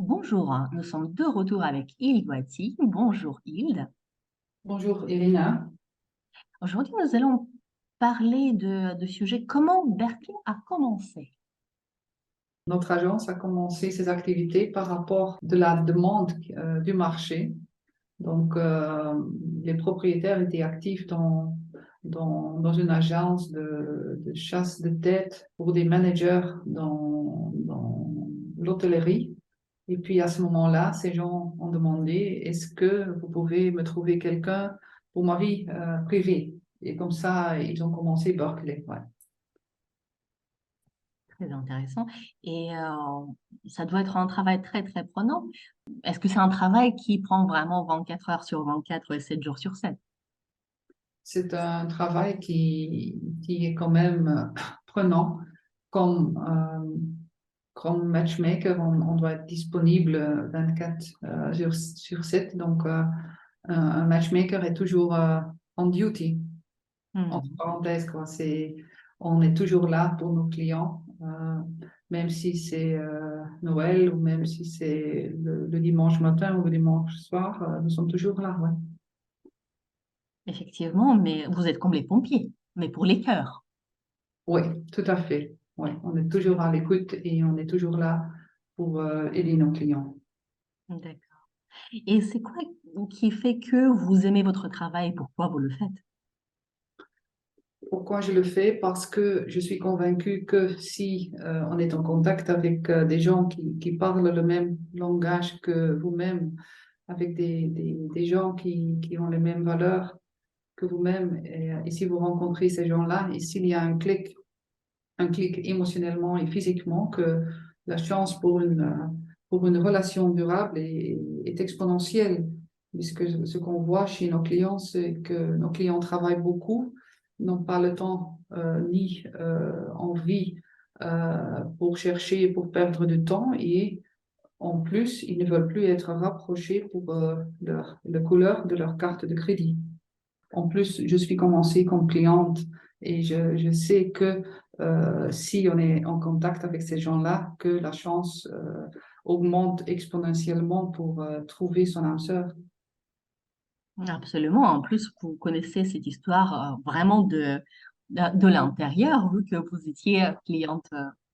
Bonjour, nous sommes de retour avec Hilde Wati. Bonjour Hilde. Bonjour Irina. Aujourd'hui, nous allons parler de sujet comment Berkeley a commencé. Notre agence a commencé ses activités par rapport de la demande du marché. Donc, les propriétaires étaient actifs dans une agence de chasse de tête pour des managers dans l'hôtellerie. Et puis à ce moment-là, ces gens ont demandé, est-ce que vous pouvez me trouver quelqu'un pour ma vie privée? Et comme ça, ils ont commencé Berkeley. Ouais. Très intéressant. Et ça doit être un travail très, très prenant. Est-ce que c'est un travail qui prend vraiment 24 heures sur 24 et 7 jours sur 7? C'est un travail qui est quand même prenant. Comme, comme matchmaker, on doit être disponible 24 sur 7. Donc, un matchmaker est toujours on duty, entre Mhm. parenthèses, quoi. On est toujours là pour nos clients, même si c'est Noël ou même si c'est le dimanche matin ou le dimanche soir, nous sommes toujours là. Ouais. Effectivement, mais vous êtes comme les pompiers, mais pour les cœurs. Oui, tout à fait. Oui, on est toujours à l'écoute et on est toujours là pour aider nos clients. D'accord. Et c'est quoi qui fait que vous aimez votre travail et pourquoi vous le faites? Pourquoi je le fais? Parce que je suis convaincue que si on est en contact avec des gens qui parlent le même langage que vous-même, avec des gens qui ont les mêmes valeurs que vous-même, et si vous rencontrez ces gens-là, et s'il y a un clic émotionnellement et physiquement, que la chance pour une relation durable est exponentielle. Puisque ce qu'on voit chez nos clients, c'est que nos clients travaillent beaucoup, n'ont pas le temps ni envie pour chercher, pour perdre du temps. Et en plus, ils ne veulent plus être rapprochés pour la couleur de leur carte de crédit. En plus, je suis commencée comme cliente et je sais que si on est en contact avec ces gens-là, que la chance augmente exponentiellement pour trouver son âme sœur. Absolument. En plus, vous connaissez cette histoire vraiment de l'intérieur, vu que vous étiez cliente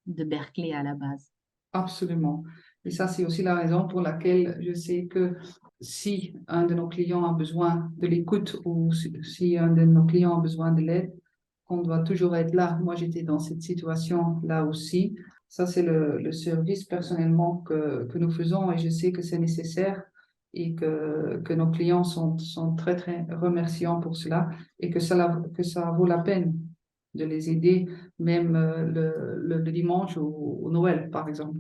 de Berkeley à la base. Absolument. Et ça, c'est aussi la raison pour laquelle je sais que si un de nos clients a besoin de l'écoute ou si un de nos clients a besoin de l'aide, on doit toujours être là. Moi, j'étais dans cette situation-là aussi. Ça, c'est le service personnellement que nous faisons et je sais que c'est nécessaire et que nos clients sont très, très remerciants pour cela et que ça vaut la peine de les aider, même le dimanche ou au Noël, par exemple.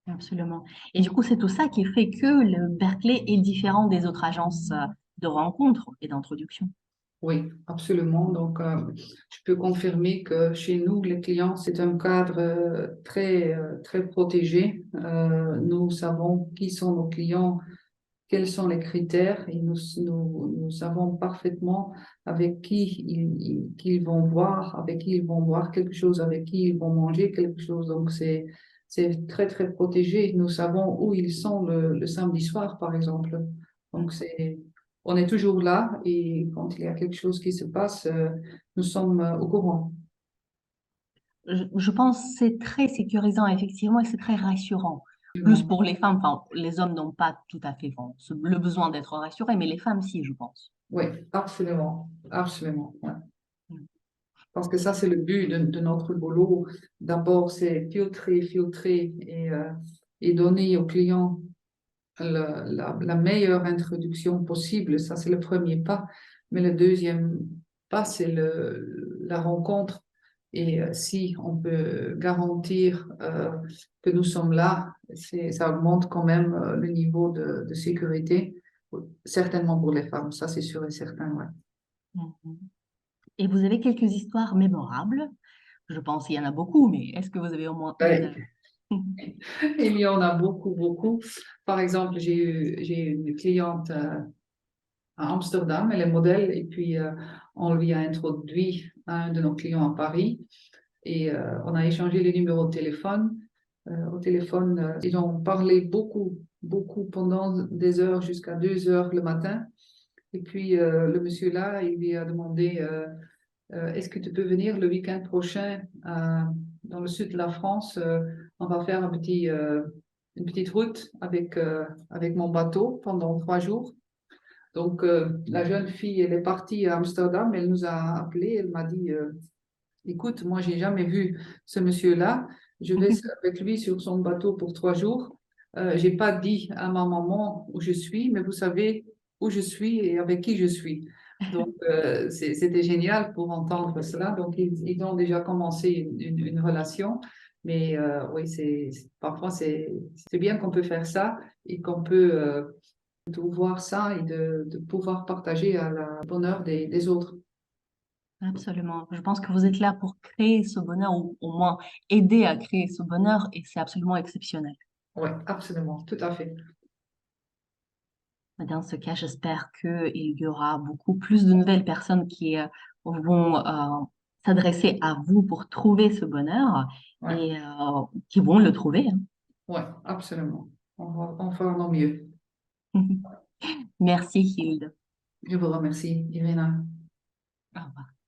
Absolument. Et du coup, c'est tout ça qui fait que le Berkeley est différent des autres agences de rencontres et d'introduction. Oui, absolument. Donc, je peux confirmer que chez nous, les clients, c'est un cadre très protégé. Nous savons qui sont nos clients, quels sont les critères et nous savons parfaitement avec qui qu'ils vont voir, avec qui ils vont voir quelque chose, avec qui ils vont manger quelque chose. Donc, c'est très, très protégé. Nous savons où ils sont le samedi soir, par exemple. Donc, on est toujours là et quand il y a quelque chose qui se passe, nous sommes au courant. Je pense que c'est très sécurisant, effectivement, et c'est très rassurant. Plus pour les femmes, enfin, les hommes n'ont pas tout à fait bon, le besoin d'être rassurés, mais les femmes, si, je pense. Oui, absolument, absolument. Ouais. Mm. Parce que ça, c'est le but de notre boulot. D'abord, c'est filtrer et donner au client la meilleure introduction possible. Ça, c'est le premier pas. Mais le deuxième pas, c'est la rencontre. Et si on peut garantir que nous sommes là, ça augmente quand même le niveau de sécurité, certainement pour les femmes. Ça, c'est sûr et certain. Ouais. Mhm. Et vous avez quelques histoires mémorables. Je pense qu'il y en a beaucoup, mais est-ce que vous avez au moins une? Ouais. Il y en a beaucoup, beaucoup. Par exemple, j'ai une cliente à Amsterdam, elle est modèle, et puis on lui a introduit un de nos clients à Paris, et on a échangé les numéros de téléphone. au téléphone. Ils ont parlé beaucoup pendant des heures jusqu'à 2 heures le matin. Et puis le monsieur là, il lui a demandé est-ce que tu peux venir le week-end prochain dans le sud de la France? On va faire une petite route avec mon bateau pendant 3 jours. Donc, la jeune fille, elle est partie à Amsterdam, elle nous a appelé, elle m'a dit, écoute, moi, j'ai jamais vu ce monsieur-là, je vais avec lui sur son bateau pour 3 jours. J'ai pas dit à ma maman où je suis, mais vous savez où je suis et avec qui je suis. Donc, c'était génial pour entendre cela. Donc, ils ont déjà commencé une relation. Mais oui, parfois, c'est bien qu'on peut faire ça et qu'on peut de voir ça et de pouvoir partager à le bonheur des autres. Absolument. Je pense que vous êtes là pour créer ce bonheur ou au moins aider à créer ce bonheur et c'est absolument exceptionnel. Oui, absolument, tout à fait. Dans ce cas, j'espère qu'il y aura beaucoup plus de nouvelles personnes qui vont s'adresser à vous pour trouver ce bonheur Oui, et qui vont le trouver, ouais, absolument. On fera en mieux. hein. Merci, Hilde. Je vous remercie, Irina. Au revoir.